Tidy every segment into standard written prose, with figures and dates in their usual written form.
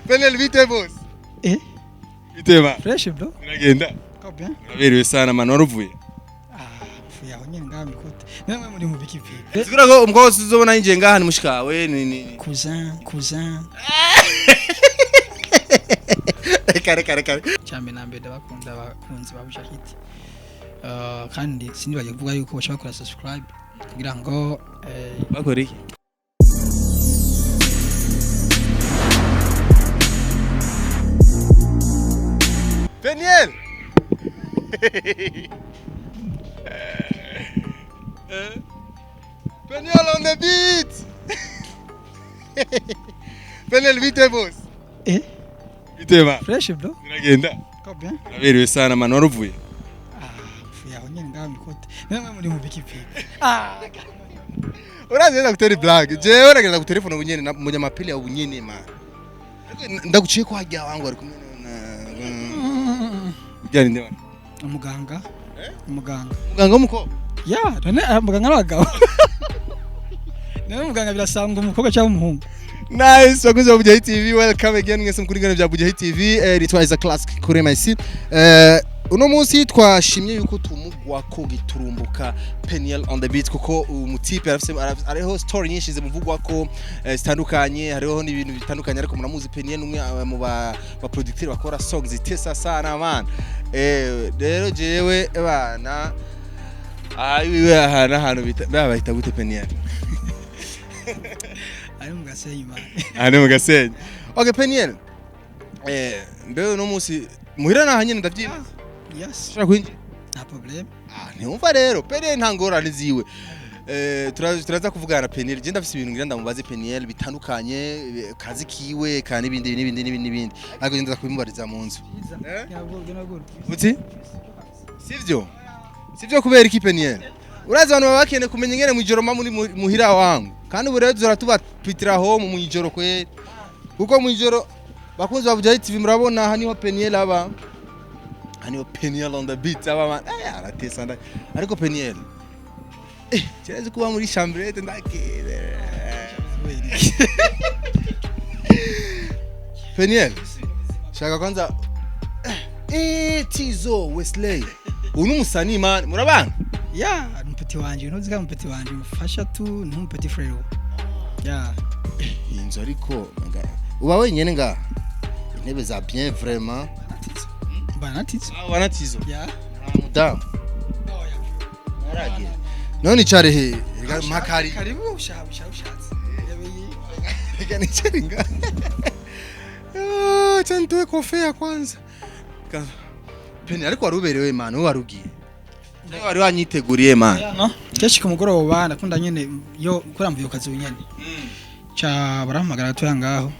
Penel vite boss. Bitema. Fresh bro. Uragenda. Ko bien. Uraberewe sana man waruvuye. Mfuye aho nyene ngaho mikote. Namwe muri mu biki pipe. Zikura ko umukobwa uzobona nje ngaha ni mushikawe ni. Cousin. Kare. Cyambe nambe ndabakunda bakunzi babusha hit. Kandi sinibagiye kuvuga yuko bashaka gukora subscribe kugira ngo bakore iki? Peniel. Peniel on the beat. Peniel vite boss. Bitema. Fresh bro. Uragenda. Ko bien. Uraberewe sana man waruvuye. Mfuye aho nyene ngaho mikote. Namwe muri mu biki pipe. Urazi kuteri blague. Jewe nagenda ku telefone ubunyene mu nyamapili ya ubunyene man. Ndaguciye ko hajya wangu ari kumwe na byari ndabona. Umuganga. Umuganga W'umukobwa. None muganga n'abagabo. None muganga birasanga umukobwa cyangwa umuhungu. Nice, wakuze Bujya TV, welcome again mwese mukurigana bya Bujya TV. It was a classic kuri myself. Uno munsi twashimye yuko tumugwa ko giturumbuka Peniel on the beat kuko umutipe ariho story nyinshi zimuvugwa ko zitandukanye, hariho n'ibintu bitandukanye ariko muramuzi Peniel umwe mu ba producteur bakora songs zitesa sana man. Rero jewe bana ayiwe ahantu bahita gute Peniel. Ari mu Gasenyi man. Ari mu Gasenyi. Okay Peniel. Mbe no munsi muhira naha nyine ndavyiba. Yes. Shaka kwinji. Nta problem. Ntiwumva rero Peniel ntangorane ziwe. Turaza kuvugana Peniel. Je ndafise ibintu ngira ndamubaze Peniel bitandukanye kazi kiwe kandi n'ibindi. Ariko ngendaza kubimubariza mu nzu. Uti? Sivyo kubera iki Peniel? Urazi abantu babakene kumenya ngene mu ijoro muri muhira wangu. Kandi ubu rero tuzora twitira home mu ijoro kwe. Kuko mu ijoro bakunze Bujya TV murabona haniho Peniel aba. Haniho Peniel on the beat aba man. Aratesa nda. Ariko Peniel. Kireze kuba muri chambrette ndakire. Peniel. Shaka kwanza Tizo Wesley. Unu musani man murabana? Mpeti wanje ntuzi ka mpeti wanje mufasha tu ntumpeti frere. Inzo ariko uba wenyene nga intebe za bien vraiment. Banatizo. Wanatizo. Mudamu. Narage. None cyare he makari. Karibu ushatse. Reka nicare nga. Chantuwe kofia kwanza. Peni ariko waruberewe man warugiye. Wari wanyiteguriye man. Keshi kumugoroba nakunda nyene yo kuramvuye kazi unyene. Cha barahamagara to yangaho.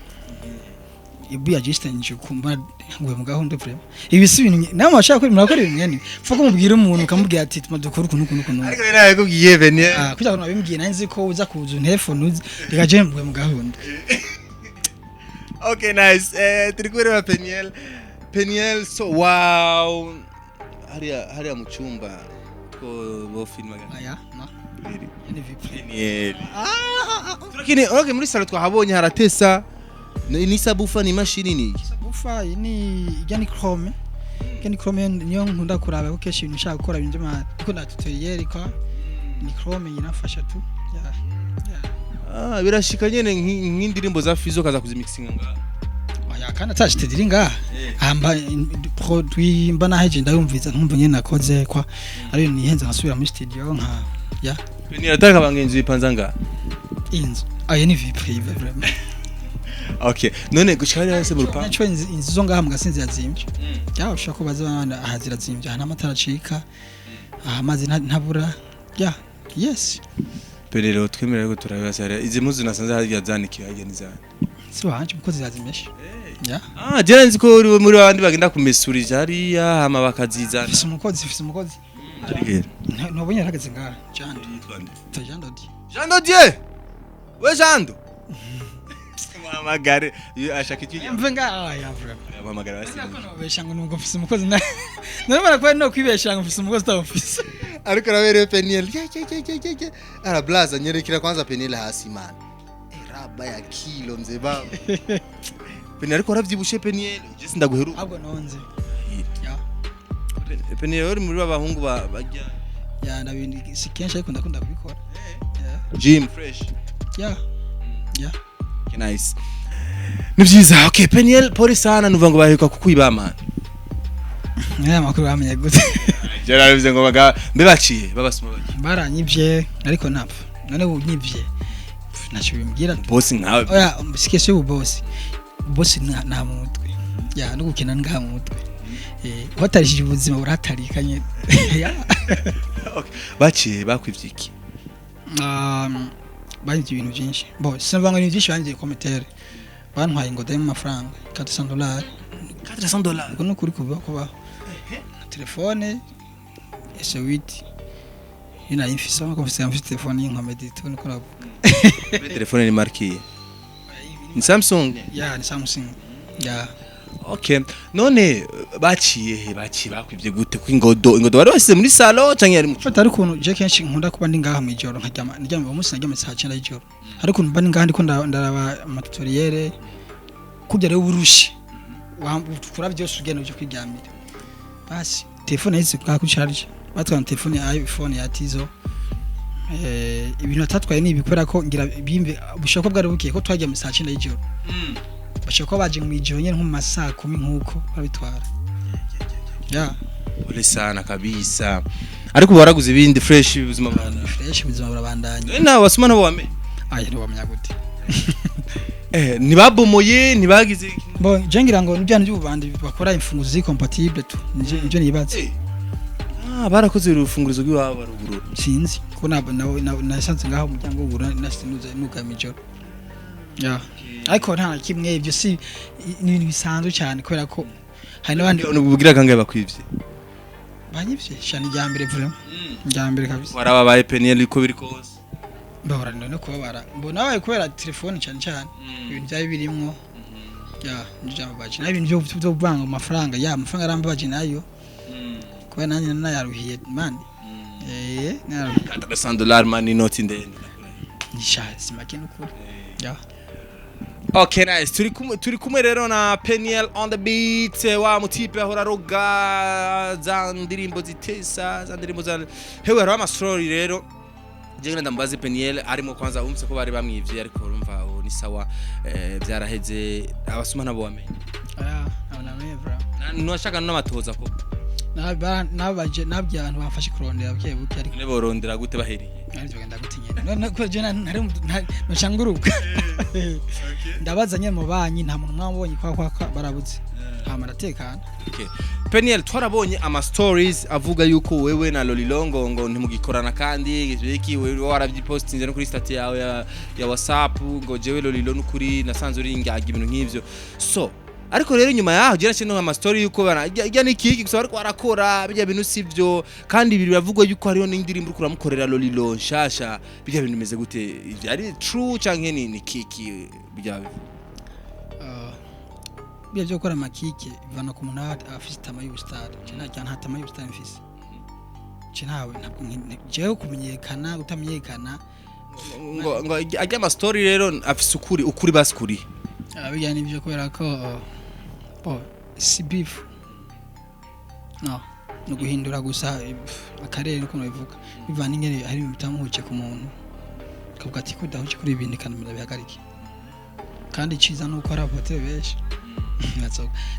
Ibu ya distance kumba ngwe mugaho ndo frame. Ibi si ibintu nawe washaka ko murakora ibintu nyene. Fuko mubwira umuntu ukamubwira ati tumadukora ukuntu. Ariko nawe kubwiye bene. Kuja kuno babimbwiye nanzi ko uza kuza telefone uzi. Reka je ngwe mugahunda. Okay nice. Turikure Peniel. Peniel so wow. Hariya mu cyumba ko bo filma gana. No. Peniel. Turakine okay muri salo twahabonye haratesa. Ni sabufa ni machine ni. Sabufa ni igani chrome. Igani chrome niyo nkunda kuraba ko keshi ibintu nshaka gukora ibintu by'ama kuko na tutoriel ko ni chrome yinafasha tu. Birashika nyene nk'indirimbo za Fizzo kaza kuzimixinga nga. Kana tashitediri nga. Amba produit mbana haje ndayumviza nkumva nyene nakoze kwa ari nihenze nkasubira muri studio nka Peniel ataka bangenzi bipanza nga. Inzu. Ni vie privée vraiment. Okay. None gushikari hose mu rupangu. Nacho inzu zo ngaha mu Gasenyi yazimvye. Ushaka ko baza abana ahazira zimvye hana amatara acika. Amazi ntabura. Yes. Peniel twemera ko turabasara. Izi muzi nasanze hajya zanikiye hajya nizana. Si wanje mukozi yazimeshe. Je nzi ko uri muri abandi bagenda kumesurija hariya hama bakazizana. Fise umukozi. Nobonye aragaze ngaha. Jando die. We Jando. Mamagare ashaka iki? Mvenga mamagare basi. Besha ngo nubwo mfise umukozi na. None ko no kwibesha ngo mfise umukozi tawufise. Ariko raberewe Peniel. Arablaza nyerekira kwanza Peniel hasi man. Raba ya kilo mzee baba. Peniel ariko aravyibushe Peniel je sindaguheruka ahubwo nonze Peniel uri muri babahungu bajya ya ndabindi si kenshi ariko ndakunda kubikora gym fresh yeah nice ni byiza okay Peniel pori sana nuva ngo baheruka kukwibama makuru bamenye gute jera bivuze ngo mbe baciye babasuma baki baranyivye ariko napfa none unyivye nacho bimbwira boss nkawe oya sikese uboss boss na mutwe ya no gukina nga mutwe watarishije ubuzima buratarikanye okay baciye bakwivyiki banyivye ibintu byinshi bo sinabanga ibintu byinshi bangiye commentaire bantwaye ngo demu amafaranga $400 $400 uko no kuri kuba telefone S8 ina infisa ko mfite telefone y'inkomedi tubone ko navuga telefone ni marquée ni Samsung ya ni Samsung ya okay none baciye bakwivye gute ku ingodo bari basize muri salon canke yari mufata ariko je kenshi nkunda kuba ndi ngaha mu ijoro ndyama umunsi naryama saa 9 y'ijoro ariko mba ndi ngaha ndiko ndaraba amatutoriere kujya rero urushi kura byose ugenda uje kwiryamira basi telefone yise kwa ku charge batwana telefone ya iPhone ya Tizo ibintu atatwaye ni bikora ko ngira bimbe bushaka bwari bukiye ko twagiye mu saa 9 y'ijoro bashaka baje mu ijoro nyene nko mu masaa 10 nkuko babitwara ya ole sana kabisa ariko baraguze ibindi fresh ubuzima burabandanya na wasuma nabo wame aya ni wamenya gute nibabomoye nibagize bo jengira ngo nibyo by'ubandi bakora imfunguzo zi compatible tu nje nibatse barakoze urufungurizo rw'iwabo baruguru sinzi ko nasanze ngaho umuryango w'ugura nasinuza nugamijoro ya ariko nta kimwe ibyo si ni bisanzwe cyane kubera ko hari n'abandi ubugira kangaye bakwivye banyivye cyane ryambere vraiment ryambere kabisa warababaye Peniel uko biri kose bahora no kubabara mbona baye kubera telefone cyane ibintu byaye birimwo ya njama baje n'ibintu byo banga amafaranga ya amafaranga arambaje nayo kwa nanye nayaruhiye man $400 money not in the end nishatse makino kuri ya okay nice turi kumwe rero na Peniel on the beat wa mutipe ahora roga za ndirimbo zitesa za ndirimbo za hewe hari ama story rero jengena ndambaze Peniel arimo kwanza umse ko bari bamwivye ariko urumva ni sawa byaraheze abasuma nabo wamenye abonamenye bra nwashaka n'amatoza ko nabaje nabyantu bafashe kurondera byebuke ariko ne borondera gute bahereye ariko bagenda gutinyene none ko je nachanguruka ndabaza nye mu banyi nta muntu mwabonye kwa barabuze nta maratekana okay Peniel twarabonye ama stories avuga yuko wewe na Lolilo ngo ntimugikorana kandi iki wewe waravyipostinze no kuri status yawe ya WhatsApp ngo jewe Lolilo n'ukuri nasanze uri ingaga ibintu nk'ivyo so ariko rero nyuma yaho gira kintu ama story yuko bana ijya nikiki gusa ariko arakora bijya bintu sivyo kandi biri bavugwa yuko hariyo n'indirimbo kuramukorera Lolilo nshasha bijya bintu bimeze gute ari true canke ni kiki bijya byo gukora makike bivana ku muntu afite tama y'ubustar cyane nta tama y'ubustar mfise cinawe ntabwo jewe kumenyekana utamenyekana ngo ajya ama story rero afise ukuri baskuri bijya nivyo kubera ko si beef no guhindura gusa akarere uko bivuga bivana ingene hari bitamuhuce ku muntu kavuga ati ko dahuce kuri ibindi kanamira bihagarike kandi ciza nuko ari apotre benshi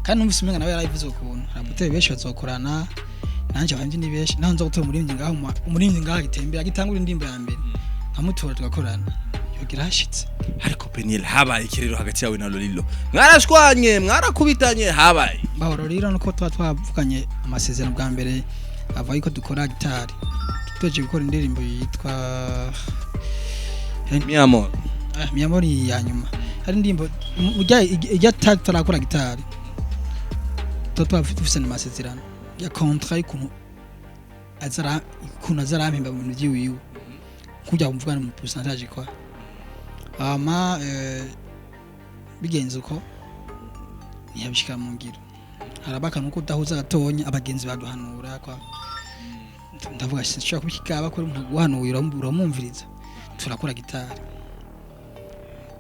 kandi numvise umenga nawe yarayivuze ukuntu apotre benshi bazokorana nanje abandi ni benshi naho nza gutora umurimbyi ngaho gitembera agitangura indimbo ya mbere nkamutora tugakorana yogira hashitse ariko Peniel habaye kirero hagati yawe na Lolilo mwarashwanye mwarakubitanye habaye bahoro rero nuko twavuganye amasezerano bwa mbere ava yuko dukora gitari tuteje gukora indirimbo yitwa mi amor ya nyuma hari indirimbo ujya tarakora gitari twafite amasezerano ya contrat y'ukuntu azarampemba mu bintu by'iwiwe kujya kumvugana mu pourcentage kwa bigenze uko ntiyabishika mu ngiro harabaka nuko udahuza gatonya abagenzi baduhanura kwa ndavuga sinshaka kubikigaba ko umuntu guhanura uramumviriza turakora gitari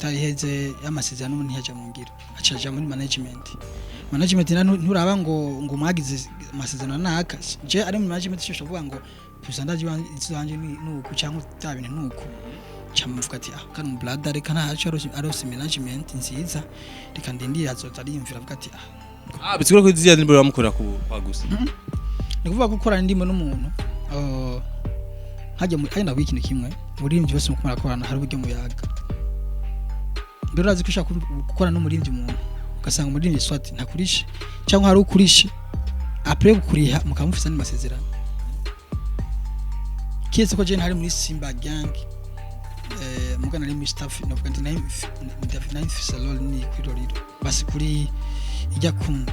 tariheze y'amasezerano n'umuntu yaje mu ngiro acaje muri management nturaba ngo mwagize amasezerano naka je ari mu management cyo vuga ngo percentage wanje nuko cyangwa tabine nuko chamuvuga ati kandi mu brother reka ntaco arose management nziza reka ndindi azoza arimvira avuga ati bisigura ko iziya ndimbo bamukora kwa gusa nikuvuga ko gukora ndimo n'umuntu hajya muri ayina wiki kimwe murimbyi bose mukomara korana hari uburyo muyaga mbere urazi kwishaka gukora no murimbyi umuntu ugasanga murimbyi swati ntakurishe cyangwa hari ukurishe après gukuriha mukamufisa ni masezerano kiyese ko je hari muri Simba gang mugana ari staff no kuganti nine salon ni kwiroriro basi kuri ijya kunda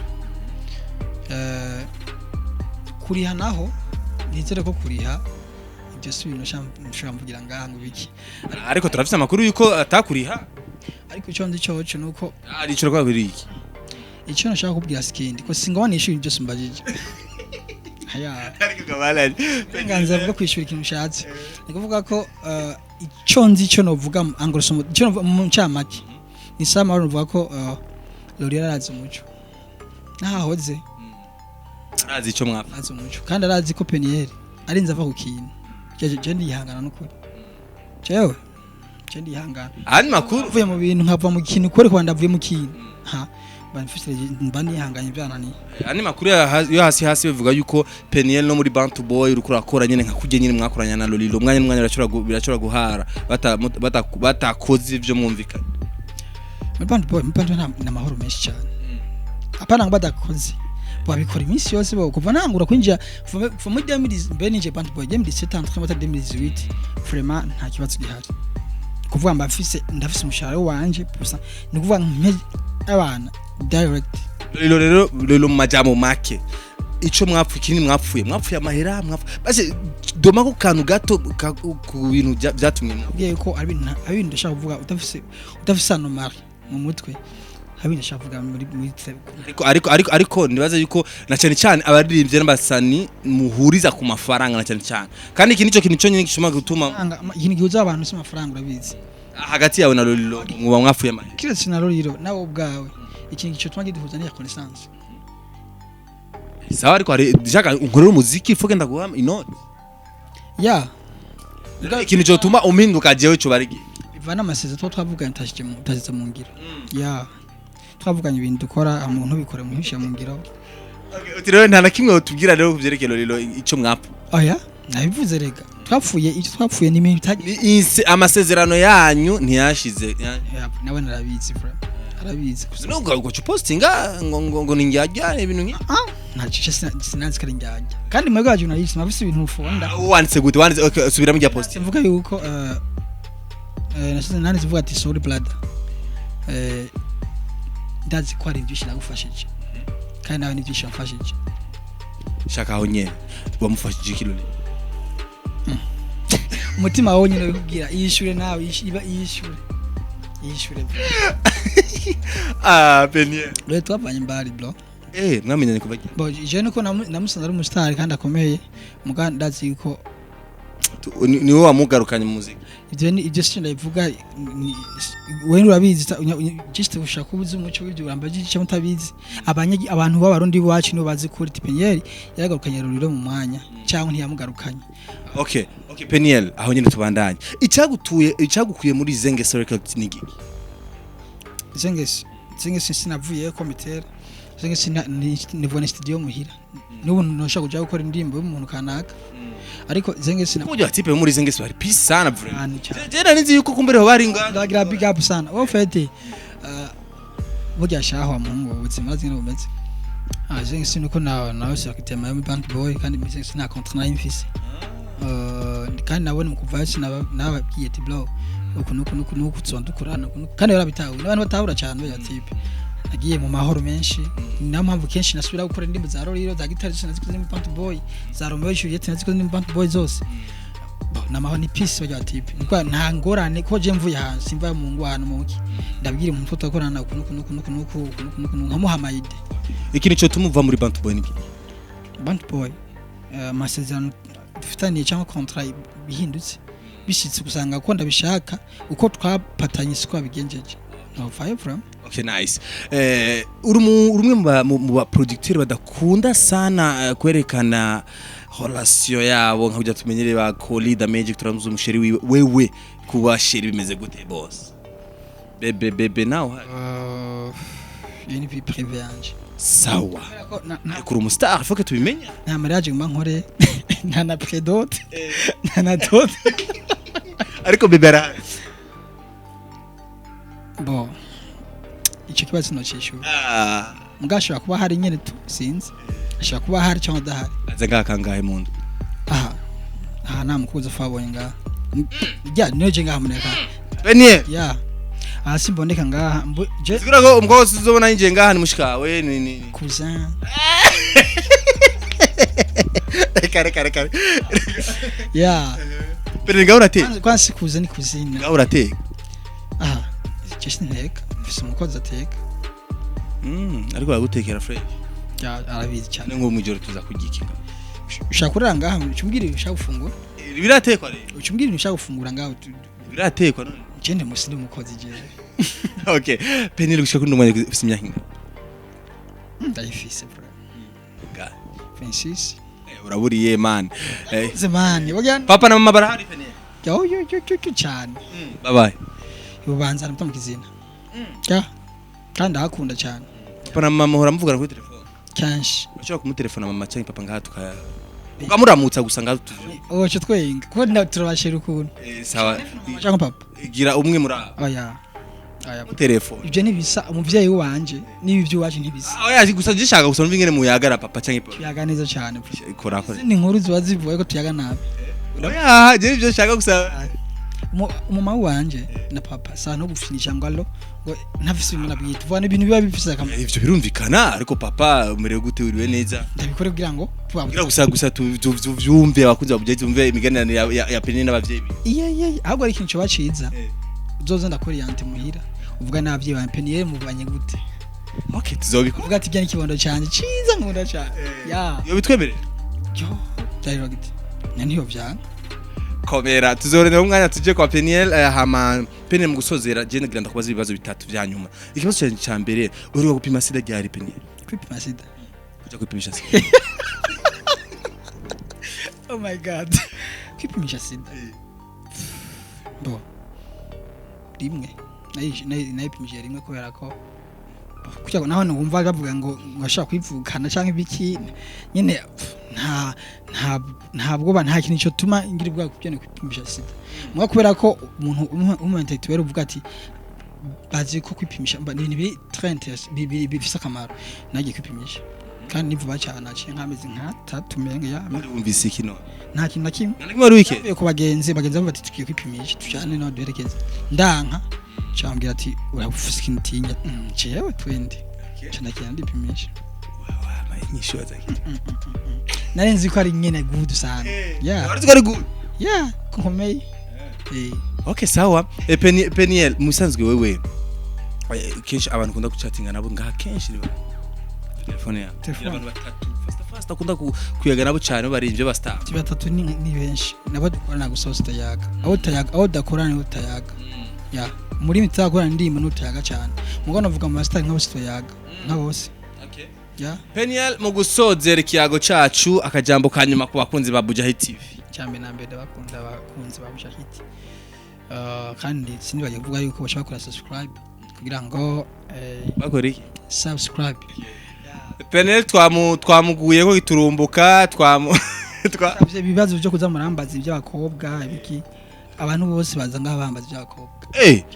kuriha naho nizere ko kuriha ibyo si ibintu nshaka mvugira ngaha ngo biki ariko turafite amakuru yuko atakuriha ariko icyo ndi cyo nuko ari cyo kwa biri iki icyo nashaka kubwira skindi ko singabana ishuri byose mbajije haya ariko gabalani nganza vuga kwishura ikintu ushatse ni kuvuga ko icyo nzi cyo novuga anglosomo cyo mu ncamake ni sama ruvuga ko Lolilo arazi umuco nahoze arazi icyo mwapfa arazi umuco kandi arazi ko Peniel ari nzava ku kintu je ndihangana n'ukuri jewe je ndihangana ari makuru uvuye mu bintu nkava mu kintu kore kwanda avuye mu kintu ha banifise mbani ihanganye byanani ani makuru yo hasi bivuga yuko Peniel no muri Bantu Boy urukura akora nyene nka kuje nyene mwakoranya na Lolilo mwanya biracura guhara batakoze ivyo mwumvikana Bantu Boy na mahoro menshi cyane apana ngo badakoze babikora iminsi yose bo kuva nangura kwinjira from 2000 benije Bantu Boy 2017 2018 vraiment nta kibazo gihari kuvuga mbafise ndafise umushahara wanje pusa ni kuvuga abana direct Lolilo mu majambo make ico mwapfu kinini mwapfuye amahera base doma ko kantu gato ku bintu byatumye mubwiye ko ari ibintu ndashaka kuvuga utafise anomari mu mutwe habindi ndashaka kuvuga muri ariko nibaza yuko na cyane abaririmbye n'abasani muhuriza ku mafaranga na cyane kandi iki nico kintu cyo nyine gishoma gutuma ikintu gihuza abantu si amafaranga urabizi hagati yawe na Lolilo muba mwapfuye amahera kile sina Lolilo nawe ubwawe ikintu cyo tuma giduhuza ni connaissance sawa ariko ari jaka unkorera umuziki ifoke ndaguha inoti ya ikintu cyo tuma uminduka jewe cyo barigi bivana amasezerano twavuganye tashije mu ngiro ya twavuganye ibintu dukora umuntu bikora mu hisha mu ngiro uti rero nta na kimwe utubwira rero kuvyerekeye Lolilo ico mwapfu oya nabivuze rega twapfuye ni minsi amasezerano yanyu ntiyashize nawe narabizi bro arabizi nuko uko postinga ngo ninjya ibintu nki ntacice sinanzi kare njya kandi mwebwe journalist mabise ibintu ufonda wanditse gute wanditse okay subira mu post mvuga yuko nasize nani zivuga ati sorry brother ndazi ko ari byinshi nagufashije kandi nawe nibyinshi mfashije shaka aho nyene bamufashije kilole umutima wawe nyine ubwira yishure nawe yishure Peniel rero twavanye mbari bro mwamenyanye kuva gihe bo je nuko namusanze ari umustar kandi akomeye mugandazi yuko ni wowe wamugarukanye mu muziki ibyo sinda bivuga wewe urabizi just ushaka ubuze umuco w'ibyo urambaje cyo mutabizi abantu b'abarundi bacu no bazi kuri Peniel yaragarukanye Lolilo mu mwanya cyangwa ntiyamugarukanye okay Peniel aho nyine tubandanye icagukuye muri Zengesi Records nigi Zengesi sinavuye komite Zengesi nivone studio muhira n'ubu nashaka kuja gukora indirimbo y'umuntu kanaka ariko Zengesi kujya tipe muri Zengesi bari peace sana bro je nizi yuko kumbere ho bari ngagira big up sana wo fete burya shaho mungu ubuzima zino bumeze Zengesi nuko nawe sakitema yo Bantu Boy kandi Zengesi na contrat na imfise kandi nabone mukuva nababwiye ati blow nuko tsondukurana kandi barabitawe n'abantu batahura cyane ya tipe nagiye mu mahoro menshi niyo mpamvu kenshi nasubira gukora indirimbo za Lolilo za guitar zikoze mu Bantu Boy za Romeo Juliet zikoze mu Bantu Boy zose namahoro ni peace bajya tipe nta ngorane ko je mvuye hansi mva mu ngwano muki ndabwira umuntu tutakorana nuko nkamuhamayide ikintu cyo tumuva muri Bantu Boy niki Bantu Boy amasezerano dufitaniye cyangwa contrat bihindutse bishitse gusanga ko ndabishaka uko twapatanye siko abigenjeje no fire from. Okay, nice. Urumwe mu ba producteur badakunda sana kwerekana relation yabo nka kujya tumenyere ba Colida Magic turamuza umusheri wiwe wewe kuba sheri bimeze gute boss? Bebe now. Une vie privée anje. Sawa. Kuri umustar faut que tubimenya. Nta mariage ngoma nkore nta na predote nta na dote. Ariko bebera. Bon. Icyo kibazo no cyishura. Mugashobora kuba hari nyene tu sinzi. Ashobora kuba hari cyangwa dahari. Aze ngakangahe mundu. Namukuza fabonye nga. Ya noje nga muneka. Benie. Ya. Simboneka ngaha je. Sikura ko umgosi uzobona nje ngaha ni mushikawe ni. Cousin. Kare. Ya. Pero nga urate. Kwa si cousin ni cousine. Nga urate. Just nteka. Mfise umukozi ateka. Ariko aragutekera fresh. Ya arabizi cyane. Ngo mwijoro tuza kugikinga. Ushaka kuranga ngaha ucumbwire ushaka gufungura. Biratekwa rero. Ucumbwire ushaka gufungura ngaho. Biratekwa none. Jende musindi umukozi jeje. Okay. Penile gushaka ndumanye ufise imyaka inga. Ndayifise bro. Ga. 26. Uraburiye man. Zemani, wagyan. Papa na mama barahari Penile. Yo cyane. Bye bye. Ubanza namukizina. Ya. Kandi akunda cyane. Papa na mama hora mvugana kuri telefone. Kenshi. Bashaka kumutelefona mama cyangwa papa ngaha tukaya. Ukamuramutsa gusa ngaho tuje. Cyo twenga. Ko turabashira ukuntu. Sawa. Cyangwa papa. Gira umwe muri abo. Oya. Telefone. Ibyo nibisa umuvyeyi wanje nibi byo waje ntibisa. Oya gusa gishaka gusa numva ingene muyagara papa cyangwa papa. Tuyaga neza cyane. Kora. Ni inkuru ziba zivuye ko tuyaga nabi. Oya, je ibyo shaka gusa. Umuma wanje na papa sa no gufinisha ngalo ngo ntafise ibintu nabwita vuga ibintu biba bifise akamaro. Ivyo birumvikana ariko papa umerewe gute uriwe neza. Ndabikore kugira ngo tubagira gusa tuvyumve abakunzi babujye umve imiganirano ya Penine n'abavyeyi. Iye ahubwo ari ikintu baciza. Uzoza ndakora yante muhira. Uvuga nabavyeyi ba Penine mubanye gute. Okay, tuzobikora. Uvuga ati bya n'ikibondo cyane ciza nkunda cyane. Ya. Yo bitwemere. Yo, cyari gute. Niyo vyanga. Komera tuzorera umwanya tuje kwa Penile hama Penile mu gusozera je ngira kubaza ibibazo bitatu bya nyuma. Ikibazo cya mbere uri wa gupima sida ryari Penile? Gupima sida. Kuja gupimisha sida. Oh my god. Gupima sida. Bo. Rimwe. Nayipimisha rimwe kubera ko kugira ngo naho numva gavuga ngo ngashaka kwivukana canke ibiki nyene ntabwo nta kintu cyo tuma ngira bwa kubyene kwipimisha sida mwa kubera ko umuntu umuntu uvuga ati bazi ko kwipimisha ni ibintu biri trend bifise akamaro nagiye kwipimisha kandi nivuba cyane aciye nk'amezi nka 3 menge ya wumvise ikino nta kintu na kimwe nari muri wike ku bagenzi bavuga ati tugiye kwipimisha tujane no duherekeza ndanka cyambwira ati urafuse ikintu tinya jewe twende cyane cyane ndipimisha inyishu azaki narenzi ko ari nyene good sana yeah ari ko good yeah komeye okay sawa Penile musanzwe wewe kenshi abantu kunda guchatinga nabo ngaha kenshi telefone ya abantu batatu fast akunda kuyaga nabo cyane bari ivyo basta batatu ni benshi nabo dukorana gusosta yaga aho dakorana ni utayaga ya muri mitakorana ndimo n'utayaga cyane mugo navuga mu master nk'abo sto yaga nk'abose ya Penile mu gusozera ikiyago cacu akajambo kanyuma ku bakunzi ba Buja Hit TV cyambe nambere bakunda abakunzi ba Buja Hit kandi sindi bagiye kuvuga yuko bashaka kora subscribe kugira ngo bakore iki subscribe Penile twamuguye ko giturumbuka ibibazo byo kuza murambaza iby'abakobwa ibiki abantu bose baza ngaha bambaza iby'abakobwa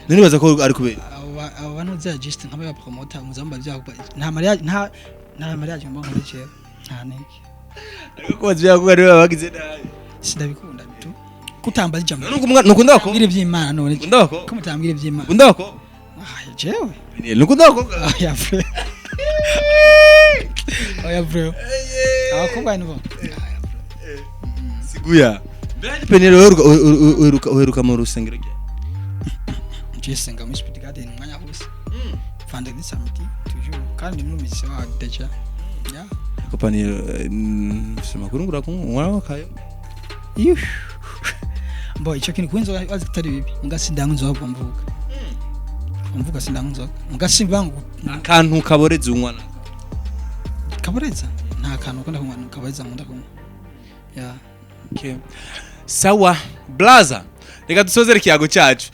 nani baza ko ari kubera abantu za just nk'aba promoter muzamba iby'abakobwa nta mariage mba nkurikira nta niki ariko ko baziby'abakobwa ari bagize nabi sindabikunda tu kutambaza ijambo nukunda ko ngira iby'Imana none nukunda ko ko mutambira iby'Imana nukunda ko jewe Penile nukunda ko ya bro oya bro abakobwa ni bo siguya Penile uheruka mu rusengero rya Jesenga mu Spirit Garden mwanya hose fande ni samedi toujours kandi mu misi wa deja ya ko Penile sema kurungura ko mwana kayo Mbo ico kintu kwinzo azitari bibi mugasindangu nzoga mvuga sindangu nzoga mugasimbangu akantu kaboreza unywana kaboreza nta kantu kwenda kunywa kaboreza nkunda kunywa ya okay sawa blaza reka dusozere kiyago cyacu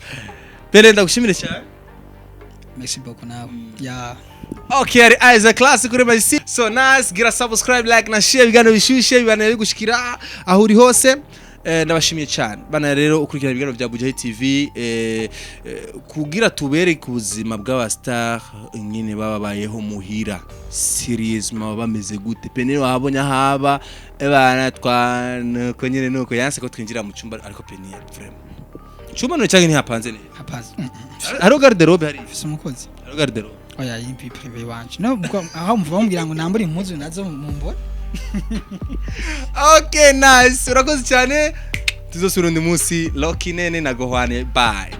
pere ndagushimire cyane merci beaucoup nawe ya okay ari Isaac classic kuri my so nice gira subscribe like na share bigano bishushe bibana bigushikira aho uri hose ndabashimiye cyane bana rero ukurikirana ibigano bya Bujahi TV kugira tubere ku buzima bw'aba star nyine bababayeho muhira series ma bameze gute pene wabonye haba bana twanko nyine nuko yanse ko twinjira mu cyumba ariko pene vraiment cyumba no cyangwa ni hapanze ne hapanze haro garderobe hari ifise umukozi haro garderobe oya yimpi privé wanje no aho mvuga bambwira ngo nambura impuzu nazo mu mbona okay nice urakoze cyane tuzosura undi munsi Loki nene na Gohwane bye